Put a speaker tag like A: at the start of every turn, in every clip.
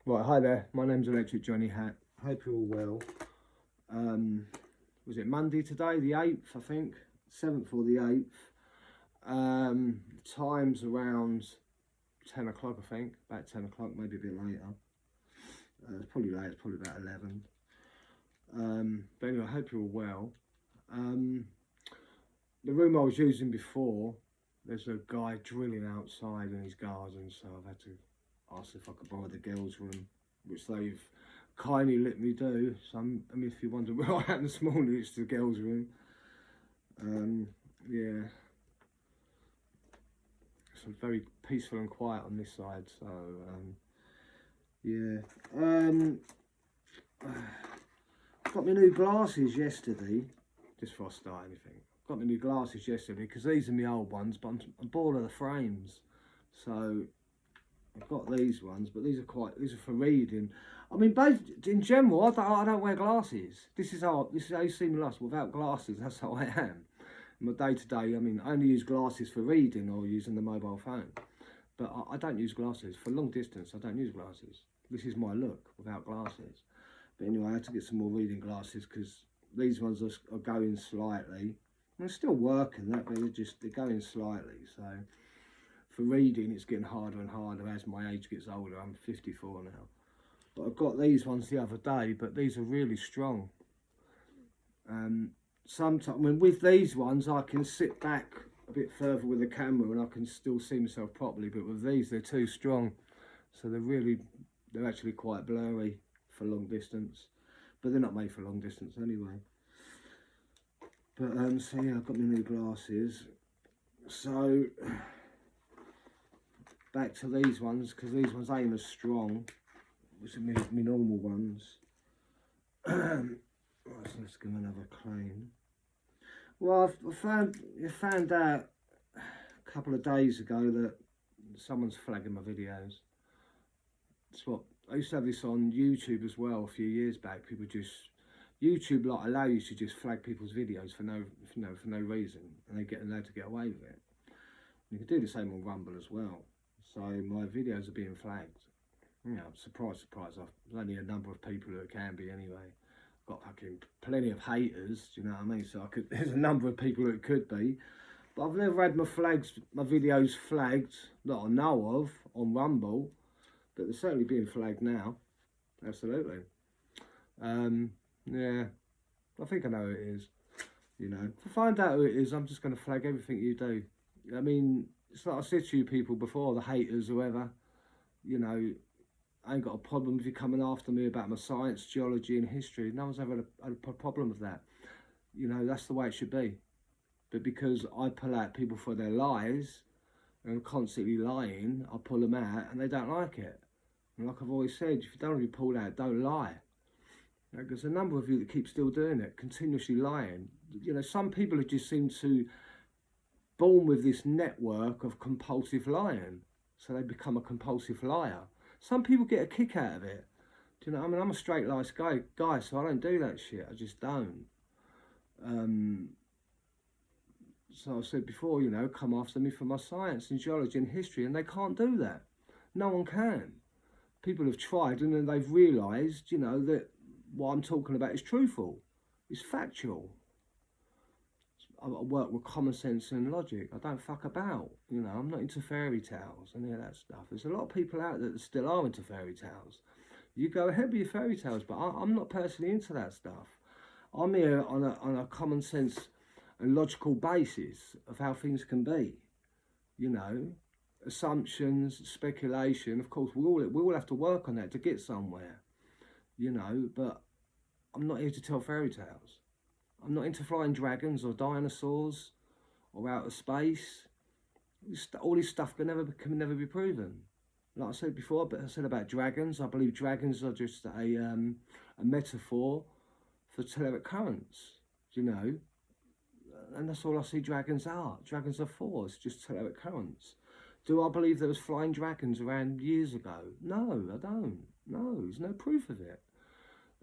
A: Right, hi there. My name's Electric Johnny Hat. Hope you're all well. Was it Monday today, the 8th, I think? 7th or the 8th. Time's around 10 o'clock, I think. About 10 o'clock, maybe a bit later. It's probably late, it's probably about 11. But anyway, I hope you're all well. The room I was using before, there's a guy drilling outside in his garden, so I've had to ask if I could borrow the girls' room, which they've kindly let me do. So if you wonder where I am this morning, it's the girls' room. Yeah, it's very peaceful and quiet on this side. So yeah, got my new glasses yesterday. Just before I start anything, got my new glasses yesterday because these are my old ones, but I'm bored of the frames. So I've got these ones, but these are for reading. I mean, in general, I don't wear glasses. This is how you see me last without glasses. That's how I am. In my day to day, I mean, I only use glasses for reading or using the mobile phone. But I don't use glasses for long distance. I don't use glasses. This is my look without glasses. But anyway, I had to get some more reading glasses because these ones are going slightly. They're still working that, but they're going slightly. So for reading, it's getting harder and harder as my age gets older. I'm 54 now. But I got these ones the other day, but these are really strong. Sometimes, I mean, with these ones, I can sit back a bit further with the camera and I can still see myself properly. But with these, they're too strong, so they're actually quite blurry for long distance. But they're not made for long distance anyway. But so yeah, I've got my new glasses. So back to these ones, because these ones ain't as strong as my normal ones. Right, so let's give them another clean. Well, I found out a couple of days ago that someone's flagging my videos. That's what I used to have this on YouTube as well a few years back. People just YouTube allow you to just flag people's videos for no reason, and they get allowed to get away with it. You can do the same on Rumble as well. So my videos are being flagged. Surprise, surprise. There's only a number of people who it can be anyway. Got fucking plenty of haters, do you know what I mean? So there's a number of people who it could be. But I've never had my videos flagged that I know of on Rumble. But they're certainly being flagged now. Absolutely. Yeah, I think I know who it is. If I find out who it is, I'm just going to flag everything you do. I mean, it's like I said to you people before, the haters, whoever, I ain't got a problem with you coming after me about my science, geology and history. No one's ever had a problem with that. That's the way it should be. But because I pull out people for their lies and constantly lying, I pull them out and they don't like it. And like I've always said, if you don't want to be pulled out, don't lie. There's a number of you that keep still doing it, continuously lying. Some people have just seem to born with this network of compulsive lying, so they become a compulsive liar. Some people get a kick out of it. Do you know? I mean, I'm a straight laced guy, so I don't do that shit. I just don't. So I said before, come after me for my science and geology and history, and they can't do that. No one can. People have tried, and then they've realised, that what I'm talking about is truthful. It's factual. I work with common sense and logic. I don't fuck about. I'm not into fairy tales and any of that stuff. There's a lot of people out there that still are into fairy tales. You go ahead with your fairy tales, but I'm not personally into that stuff. I'm here on a common sense and logical basis of how things can be. Assumptions, speculation. Of course, we all have to work on that to get somewhere. But I'm not here to tell fairy tales. I'm not into flying dragons or dinosaurs or outer space. All this stuff can never be proven. Like I said before, but I said about dragons. I believe dragons are just a metaphor for telluric currents. And that's all I see dragons are. Dragons are for. It's just telluric currents. Do I believe there was flying dragons around years ago? No, I don't. No, there's no proof of it.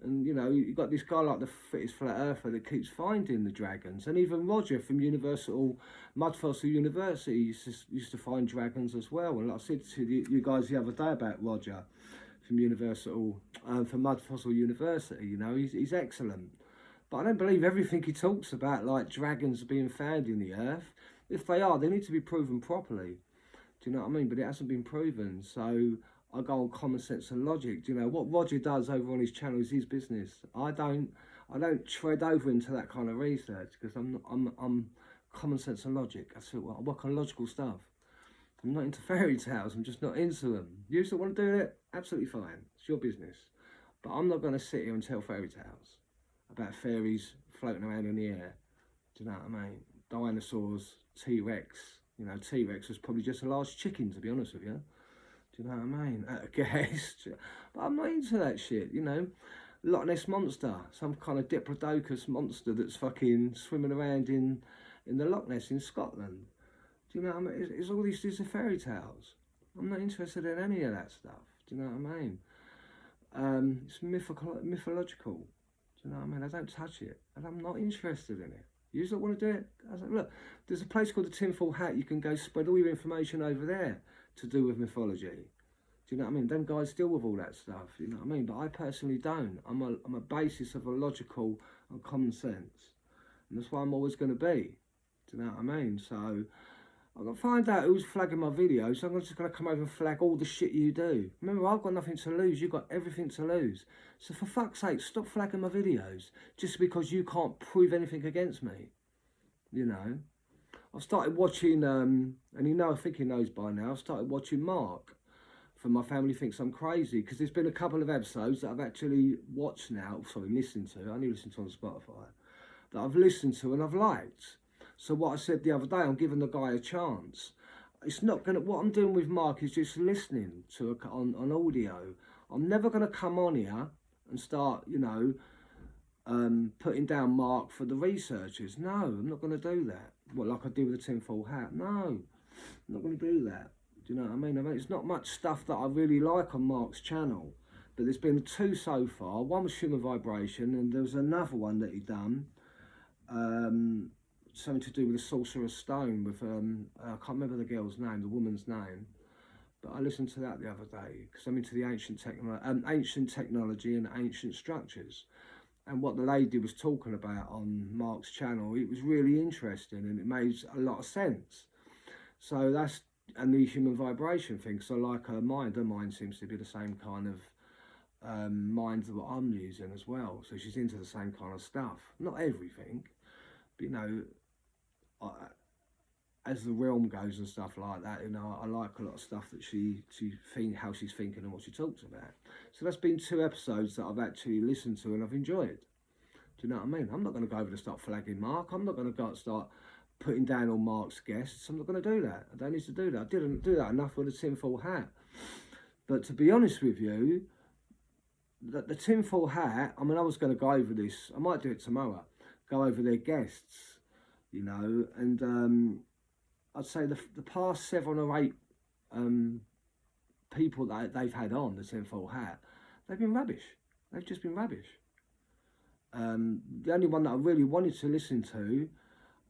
A: And you've got this guy like the fittest flat earther that keeps finding the dragons, and even Roger from Mudfossil University used to find dragons as well. And like I said to you guys the other day about Roger, from from Mud Fossil University. You know, he's excellent. But I don't believe everything he talks about, like dragons being found in the earth. If they are, they need to be proven properly. Do you know what I mean? But it hasn't been proven. So I go on common sense and logic. Do you know what Roger does over on his channel is his business. I don't tread over into that kind of research because I'm common sense and logic. I work on logical stuff. I'm not into fairy tales. I'm just not into them. You still want to do it? Absolutely fine. It's your business. But I'm not going to sit here and tell fairy tales about fairies floating around in the air. Do you know what I mean? Dinosaurs, T-Rex. You know, T-Rex was probably just a large chicken, to be honest with you. Do you know what I mean? At a guess. But I'm not into that shit, you know. Loch Ness Monster, some kind of Diplodocus monster that's fucking swimming around in the Loch Ness in Scotland. Do you know what I mean? It's all these are fairy tales. I'm not interested in any of that stuff. Do you know what I mean? It's mythological. Do you know what I mean? I don't touch it, and I'm not interested in it. You don't want to do it? I was like, look, there's a place called the Tinfoil Hat. You can go spread all your information over there to do with mythology. Do you know what I mean? Them guys deal with all that stuff. You know what I mean? But I personally don't. I'm a basis of a logical and common sense, and that's why I'm always going to be. Do you know what I mean? So I'm going to find out who's flagging my videos. So I'm just going to come over and flag all the shit you do. Remember, I've got nothing to lose. You've got everything to lose. So for fuck's sake, stop flagging my videos just because you can't prove anything against me. You know? I've started watching, and I think he knows by now, I've started watching Mark from My Family Thinks I'm Crazy, because there's been a couple of episodes that I've actually watched now, listened to, I only listen to on Spotify, that I've listened to and I've liked. So what I said the other day, I'm giving the guy a chance. It's not going to, what I'm doing with Mark is just listening to on audio. I'm never going to come on here and start, you know, putting down Mark for the researchers. No, I'm not going to do that. What, like I do with the Tinfoil Hat? No, I'm not going to do that. Do you know what I mean? It's not much stuff that I really like on Mark's channel. But there's been two so far. One was Human Vibration, and there was another one that he done. Something to do with the Sorcerer's Stone with, I can't remember the girl's name, the woman's name. But I listened to that the other day, because I'm into the ancient technology and ancient structures. And what the lady was talking about on Mark's channel, it was really interesting and it made a lot of sense. So that's, and the Human Vibration thing, so like her mind seems to be the same kind of mind that what I'm using as well. So she's into the same kind of stuff. Not everything, but you know, as the realm goes and stuff like that, you know, I like a lot of stuff that how she's thinking and what she talks about. So that's been 2 episodes that I've actually listened to and I've enjoyed. Do you know what I mean? I'm not going to go over to start flagging Mark. I'm not going to go and start putting down all Mark's guests. I'm not going to do that. I don't need to do that. I didn't do that enough with the Tinfoil Hat. But to be honest with you, the Tinfoil Hat, I mean, I was going to go over this. I might do it tomorrow. Go over their guests, you know, and I'd say the past 7 or 8 people that they've had on the Tinfoil Hat, they've been rubbish. They've just been rubbish. The only one that I really wanted to listen to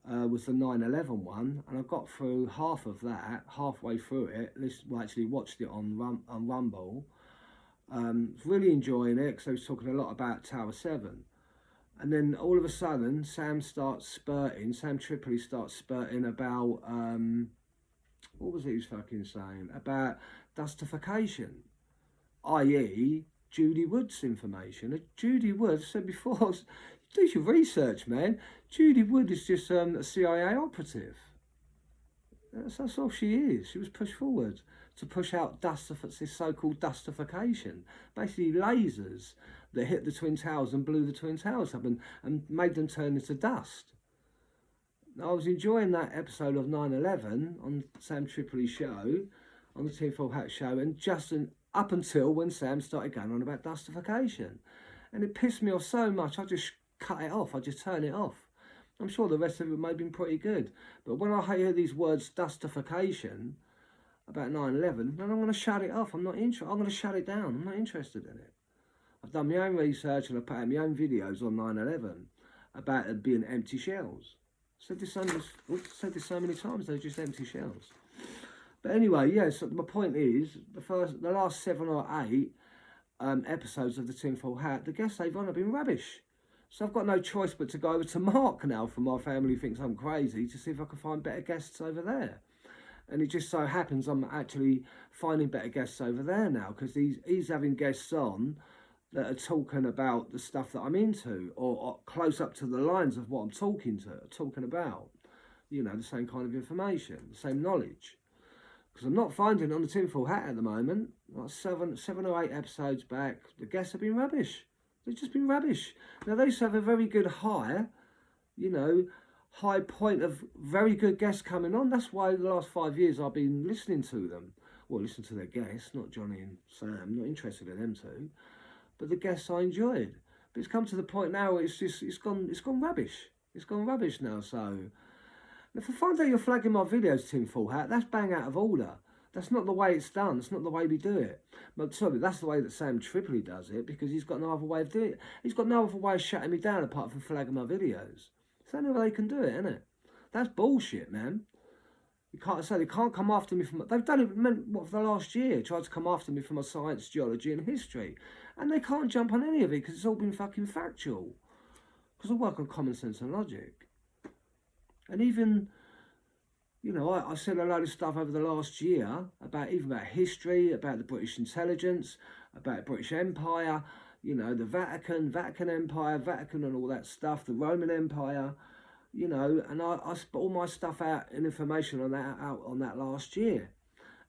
A: was the 9/11 one, and I got through half of that, halfway through it. Well, actually watched it on Rumble. Really enjoying it, because they was talking a lot about Tower 7. And then all of a sudden, Sam Tripoli starts spurting about, what was it he was fucking saying? About dustification, i.e. Judy Wood's information. Judy Wood, said before, do your research, man. Judy Wood is just a CIA operative. That's all she is. She was pushed forward to push out this so-called dustification. Basically lasers that hit the Twin Towers and blew the Twin Towers up and made them turn into dust. I was enjoying that episode of 9/11 on Sam Tripoli's show, on the Tinfoil Hat show, and just up until when Sam started going on about dustification. And it pissed me off so much, I just cut it off, I just turned it off. I'm sure the rest of it may have been pretty good. But when I hear these words, dustification, about 9/11, then I'm going to shut it off. I'm going to shut it down. I'm not interested in it. I've done my own research and I've put out my own videos on 9/11 about it being empty shells. Said this so many times, they're just empty shells. But anyway, yeah, so my point is, the last 7 or 8, episodes of the Tinfoil Hat, the guests they've on have been rubbish. So I've got no choice but to go over to Mark now, for my family thinks I'm crazy, to see if I can find better guests over there. And it just so happens I'm actually finding better guests over there now, because he's having guests on that are talking about the stuff that I'm into, or close up to the lines of what I'm talking about. You know, the same kind of information, the same knowledge. Because I'm not finding it on the Tinfoil Hat at the moment. Like seven or eight episodes back, the guests have been rubbish. They've just been rubbish. Now, they used to have a very good high point of very good guests coming on. That's why the last 5 years I've been listening to them. Well, listen to their guests, not Johnny and Sam. Not interested in them two. But the guests I enjoyed. But it's come to the point now where it's gone rubbish. It's gone rubbish now, so... If I find out you're flagging my videos, Tinfoil Hat, that's bang out of order. That's not the way it's done. That's not the way we do it. But sorry, that's the way that Sam Tripoli does it, because he's got no other way of doing it. He's got no other way of shutting me down apart from flagging my videos. It's the only way they can do it, isn't it? That's bullshit, man. You can't say they can't come after me for they've done it for the last year, tried to come after me for my science, geology and history. And they can't jump on any of it because it's all been fucking factual. Because I work on common sense and logic. And even, you know, I said a load of stuff over the last year about history, about the British intelligence, about the British Empire, you know, the Vatican Empire, Vatican and all that stuff, the Roman Empire, you know, and I put all my stuff out and information on that last year.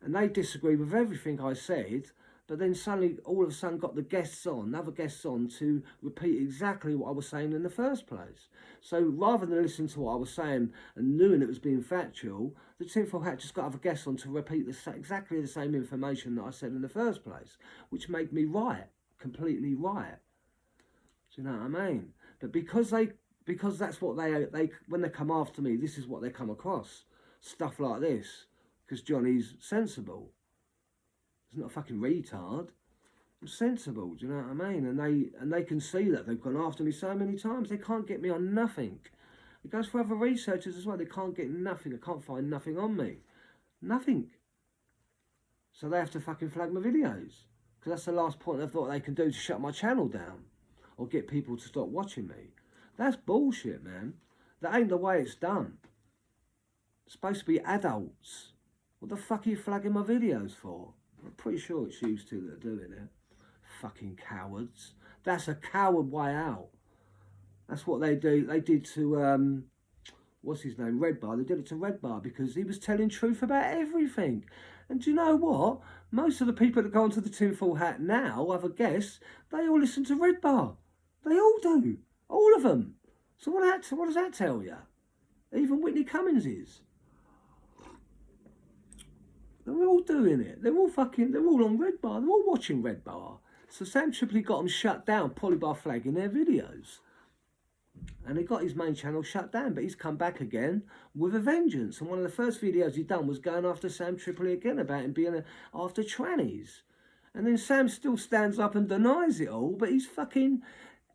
A: And they disagree with everything I said, but then suddenly, all of a sudden, got the other guests on to repeat exactly what I was saying in the first place. So rather than listen to what I was saying and knowing it was being factual, the Tinfoil Hat just got other guests on to repeat exactly the same information that I said in the first place, which made me right, completely right. Do you know what I mean? But because that's what they when they come after me, this is what they come across, stuff like this, because Johnny's sensible. He's not a fucking retard. I'm sensible, do you know what I mean? And they can see that. They've gone after me so many times. They can't get me on nothing. It goes for other researchers as well. They can't get nothing. They can't find nothing on me. Nothing. So they have to fucking flag my videos. Because that's the last point they thought they can do to shut my channel down. Or get people to stop watching me. That's bullshit, man. That ain't the way it's done. It's supposed to be adults. What the fuck are you flagging my videos for? I'm pretty sure it's used to that are doing it. Fucking cowards. That's a coward way out. That's what they do. They did to, what's his name? Red Bar. They did it to Red Bar because he was telling truth about everything. And do you know what? Most of the people that go onto the Tinfoil Hat now, other guests, they all listen to Red Bar. They all do. All of them. So what does that tell you? Even Whitney Cummings is. They're all doing it. They're all on Red Bar. They're all watching Red Bar. So Sam Tripoli got them shut down, probably by flagging their videos. And he got his main channel shut down, but he's come back again with a vengeance. And one of the first videos he done was going after Sam Tripoli again about him being after trannies. And then Sam still stands up and denies it all, but he's fucking...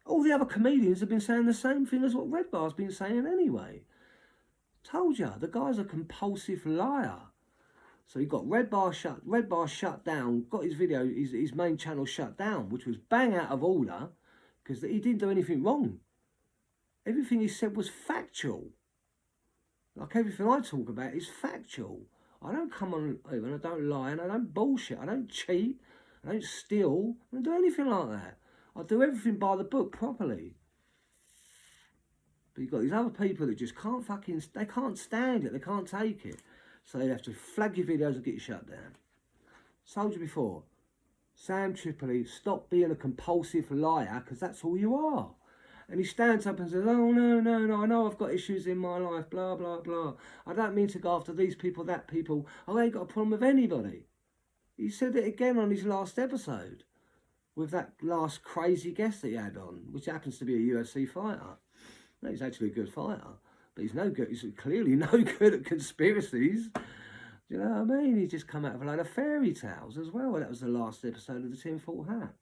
A: All the other comedians have been saying the same thing as what Red Bar's been saying anyway. Told you, the guy's a compulsive liar. So he got Red Bar shut down, got his video, his main channel shut down, which was bang out of order, because he didn't do anything wrong. Everything he said was factual. Like everything I talk about is factual. I don't come on and I don't lie and I don't bullshit. I don't cheat. I don't steal. I don't do anything like that. I do everything by the book properly. But you've got these other people that just can't they can't stand it. They can't take it. So they have to flag your videos and get you shut down. Told you before, Sam Tripoli, stop being a compulsive liar, because that's all you are. And he stands up and says, oh, no, I know I've got issues in my life, blah, blah, blah. I don't mean to go after these people, that people. I ain't got a problem with anybody. He said it again on his last episode with that last crazy guest that he had on, which happens to be a UFC fighter. No, he's actually a good fighter. But he's no good. He's clearly no good at conspiracies. Do you know what I mean? He's just come out of a load of fairy tales as well. That was the last episode of the Tinfoil Hat.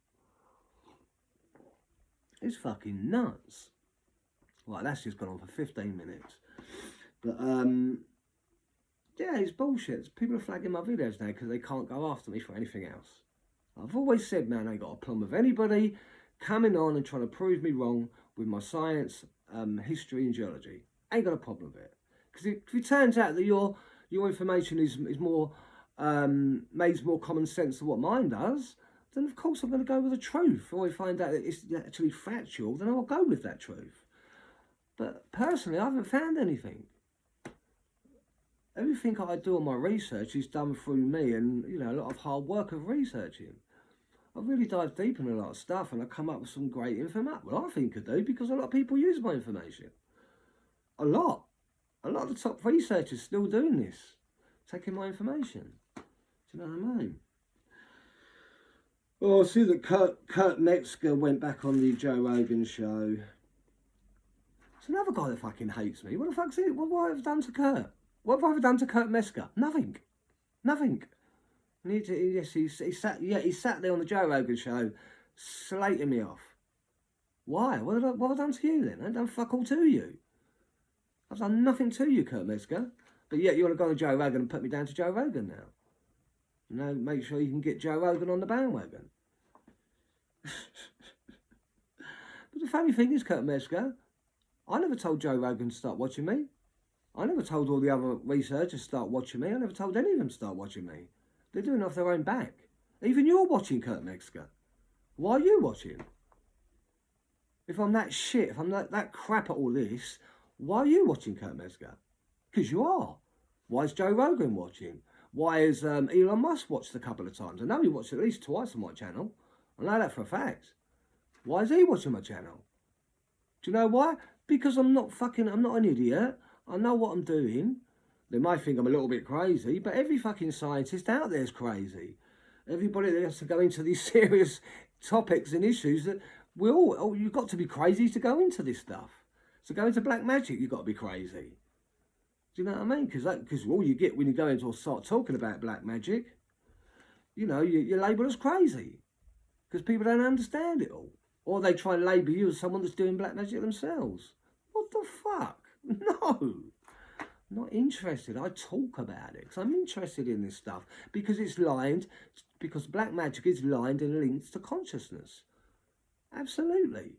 A: It's fucking nuts. Right, that's just gone on for 15 minutes. But, yeah, it's bullshit. People are flagging my videos now because they can't go after me for anything else. I've always said, man, I ain't got a problem with anybody coming on and trying to prove me wrong with my science, history and geology. Ain't got a problem with it. Because if it turns out that your information is more, makes more common sense than what mine does, then of course I'm going to go with the truth. Or if I find out that it's actually factual, then I'll go with that truth. But personally, I haven't found anything. Everything I do on my research is done through me and, you know, a lot of hard work of researching. I really dive deep in a lot of stuff and I come up with some great information. Well, I think I do because a lot of people use my information. A lot. A lot of the top researchers still doing this. Taking my information. Do you know what I mean? Well, I see that Kurt Metzger went back on the Joe Rogan show. It's another guy that fucking hates me. What the fuck's it? What have I done to Kurt? What have I ever done to Kurt Metzger? Nothing. Nothing. He sat there on the Joe Rogan show slating me off. Why? What have I done to you then? I ain't done fuck all to you. I've done nothing to you, Kurt Metzger. But yet you want to go on Joe Rogan and put me down to Joe Rogan now. You know, make sure you can get Joe Rogan on the bandwagon. But the funny thing is, Kurt Metzger, I never told Joe Rogan to start watching me. I never told all the other researchers to start watching me. I never told any of them to start watching me. They're doing it off their own back. Even you're watching, Kurt Metzger. Why are you watching? If I'm that shit, if I'm that crap at all this, why are you watching, Kurt Metzger? Because you are. Why is Joe Rogan watching? Why has Elon Musk watched a couple of times? I know he watched at least twice on my channel. I know that for a fact. Why is he watching my channel? Do you know why? Because I'm not an idiot. I know what I'm doing. They might think I'm a little bit crazy, but every fucking scientist out there is crazy. Everybody that has to go into these serious topics and issues that you've got to be crazy to go into this stuff. So go into black magic, you've got to be crazy. Do you know what I mean? Because all you get when you go into or start talking about black magic, you know, you're labelled as crazy. Because people don't understand it all. Or they try and label you as someone that's doing black magic themselves. What the fuck? No. Not interested. I talk about it because I'm interested in this stuff because because black magic is lined and linked to consciousness. Absolutely.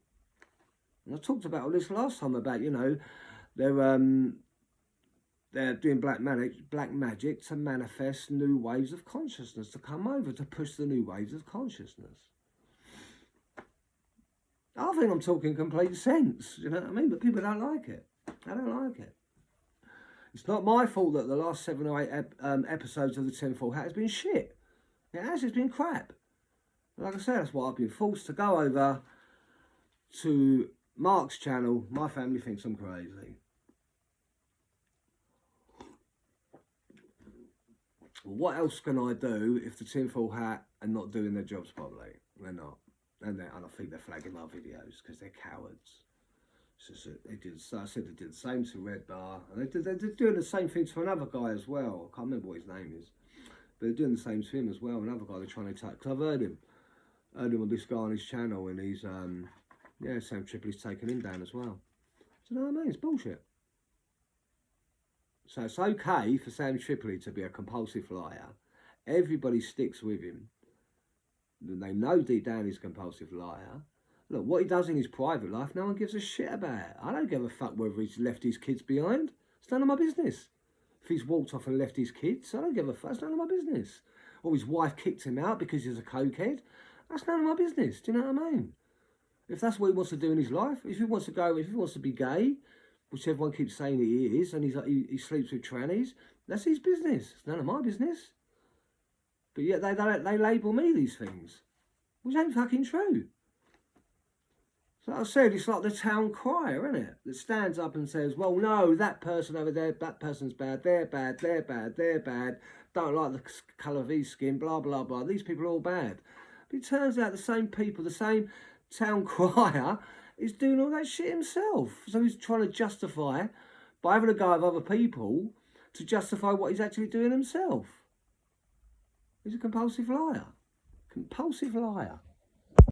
A: And I talked about all this last time about, you know, they're doing black magic to manifest new waves of consciousness, to come over, to push the new waves of consciousness. I think I'm talking complete sense, you know what I mean? But people don't like it. I don't like it. It's not my fault that the last 7 or 8 episodes of the Tinfoil Hat has been shit. It has, it's been crap. Like I said, that's why I've been forced to go over to Mark's channel. My family thinks I'm crazy. What else can I do if the Tinfoil Hat are not doing their jobs properly? They're not. And I think they're flagging my videos because they're cowards. So they did. So I said they did the same to Red Bar, and they're doing the same thing to another guy as well. I can't remember what his name is, but they're doing the same to him as well. Another guy they're trying to attack. Because I've heard him on this guy on his channel, and he's Sam Tripoli's taking him down as well. Do you know what I mean? It's bullshit. So it's okay for Sam Tripoli to be a compulsive liar. Everybody sticks with him. They know deep down he's a compulsive liar. Look, what he does in his private life, no one gives a shit about. I don't give a fuck whether he's left his kids behind. It's none of my business. If he's walked off and left his kids, I don't give a fuck. It's none of my business. Or his wife kicked him out because he's a cokehead. That's none of my business. Do you know what I mean? If that's what he wants to do in his life, if he wants to be gay, which everyone keeps saying he is, and he sleeps with trannies, that's his business. It's none of my business. But yet they label me these things, which ain't fucking true. So like I said, it's like the town crier, isn't it? That stands up and says, well, no, that person over there, that person's bad, they're bad, they're bad, they're bad, don't like the colour of his skin, blah, blah, blah. These people are all bad. But it turns out the same people, the same town crier is doing all that shit himself. So he's trying to justify, by having a go of other people, to justify what he's actually doing himself. He's a compulsive liar. Compulsive liar.